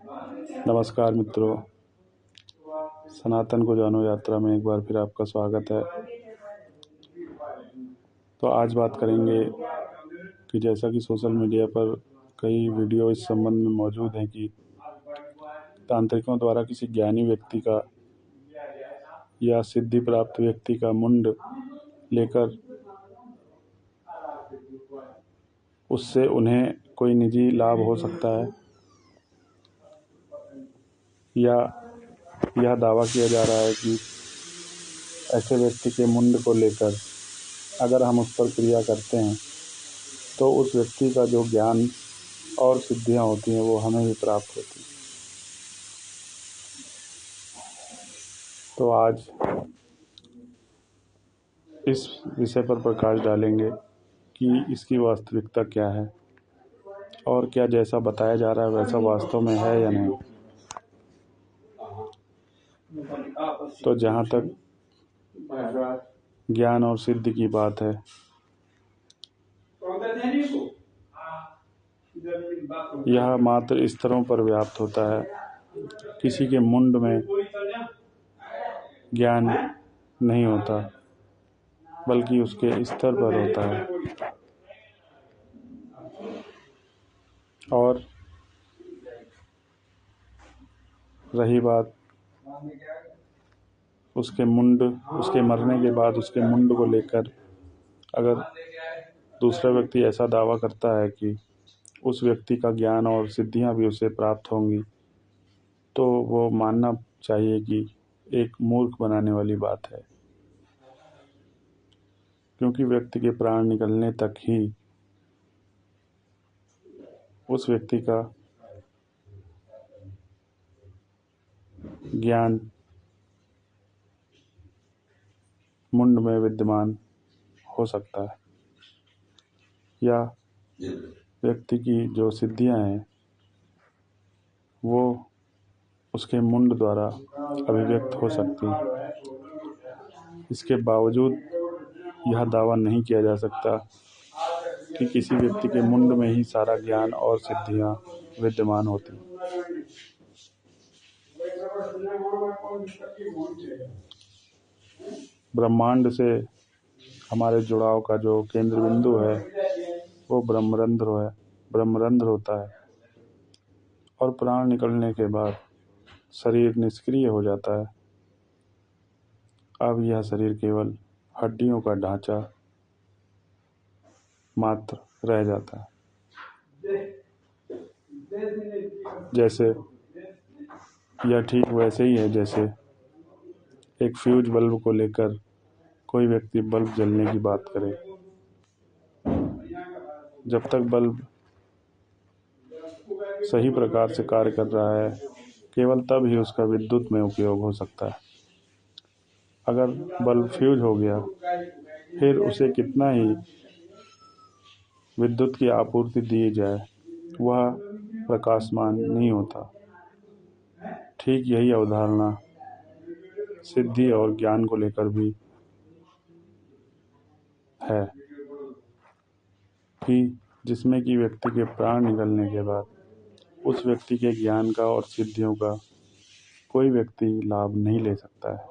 नमस्कार मित्रों, सनातन को जानो यात्रा में एक बार फिर आपका स्वागत है। तो आज बात करेंगे कि जैसा कि सोशल मीडिया पर कई वीडियो इस संबंध में मौजूद हैं कि तांत्रिकों द्वारा किसी ज्ञानी व्यक्ति का या सिद्धि प्राप्त व्यक्ति का मुंड लेकर उससे उन्हें कोई निजी लाभ हो सकता है, या यह दावा किया जा रहा है कि ऐसे व्यक्ति के मुंड को लेकर अगर हम उस पर क्रिया करते हैं तो उस व्यक्ति का जो ज्ञान और सिद्धियां होती हैं वो हमें भी प्राप्त होती हैं। तो आज इस विषय पर प्रकाश डालेंगे कि इसकी वास्तविकता क्या है और क्या जैसा बताया जा रहा है वैसा वास्तव में है या नहीं। तो जहाँ तक ज्ञान और सिद्धि की बात है, यह मात्र स्तरों पर व्याप्त होता है। किसी के मुंड में ज्ञान नहीं होता, बल्कि उसके स्तर पर होता है। और रही बात उसके मरने के बाद उसके मुंड को लेकर, अगर दूसरा व्यक्ति ऐसा दावा करता है कि उस व्यक्ति का ज्ञान और सिद्धियां भी उसे प्राप्त होंगी, तो वो मानना चाहिए कि एक मूर्ख बनाने वाली बात है, क्योंकि व्यक्ति के प्राण निकलने तक ही उस व्यक्ति का ज्ञान मुंड में विद्यमान हो सकता है, या व्यक्ति की जो सिद्धियां हैं वो उसके मुंड द्वारा अभिव्यक्त हो सकती हैं। इसके बावजूद यह दावा नहीं किया जा सकता कि किसी व्यक्ति के मुंड में ही सारा ज्ञान और सिद्धियां विद्यमान होती। ब्रह्मांड से हमारे जुड़ाव का जो केंद्र बिंदु है वो ब्रह्मरंध्र होता है, और प्राण निकलने के बाद शरीर निष्क्रिय हो जाता है। अब यह शरीर केवल हड्डियों का ढांचा मात्र रह जाता है। जैसे यह ठीक वैसे ही है जैसे एक फ्यूज बल्ब को लेकर कोई व्यक्ति बल्ब जलने की बात करे। जब तक बल्ब सही प्रकार से कार्य कर रहा है, केवल तब ही उसका विद्युत में उपयोग हो सकता है। अगर बल्ब फ्यूज हो गया, फिर उसे कितना ही विद्युत की आपूर्ति दी जाए, वह प्रकाशमान नहीं होता। ठीक यही अवधारणा सिद्धि और ज्ञान को लेकर भी है, कि जिसमें कि व्यक्ति के प्राण निकलने के बाद उस व्यक्ति के ज्ञान का और सिद्धियों का कोई व्यक्ति लाभ नहीं ले सकता है।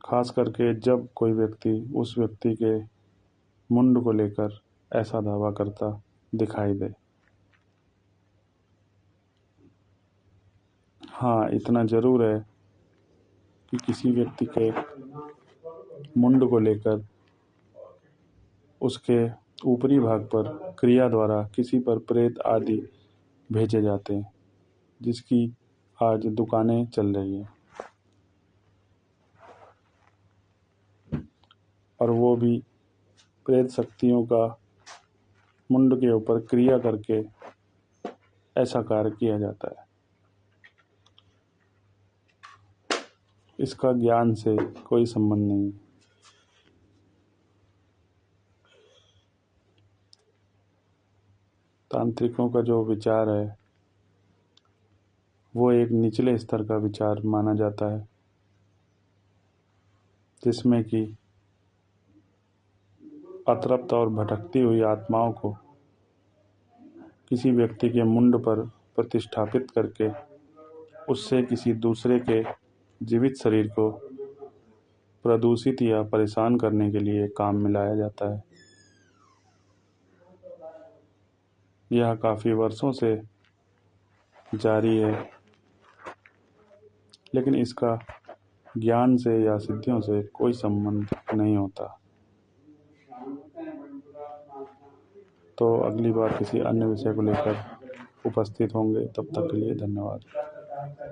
खास करके जब कोई व्यक्ति उस व्यक्ति के मुंड को लेकर ऐसा दावा करता दिखाई दे। हाँ, इतना जरूर है कि किसी व्यक्ति के मुंड को लेकर उसके ऊपरी भाग पर क्रिया द्वारा किसी पर प्रेत आदि भेजे जाते हैं, जिसकी आज दुकानें चल रही हैं, और वो भी प्रेत शक्तियों का मुंड के ऊपर क्रिया करके ऐसा कार्य किया जाता है। इसका ज्ञान से कोई संबंध नहीं। तांत्रिकों का जो विचार है वो एक निचले स्तर का विचार माना जाता है, जिसमें कि अतृप्त और भटकती हुई आत्माओं को किसी व्यक्ति के मुंड पर प्रतिष्ठापित करके उससे किसी दूसरे के जीवित शरीर को प्रदूषित या परेशान करने के लिए काम में लाया जाता है। यह काफ़ी वर्षों से जारी है, लेकिन इसका ज्ञान से या सिद्धियों से कोई संबंध नहीं होता। तो अगली बार किसी अन्य विषय को लेकर उपस्थित होंगे। तब तक के लिए धन्यवाद।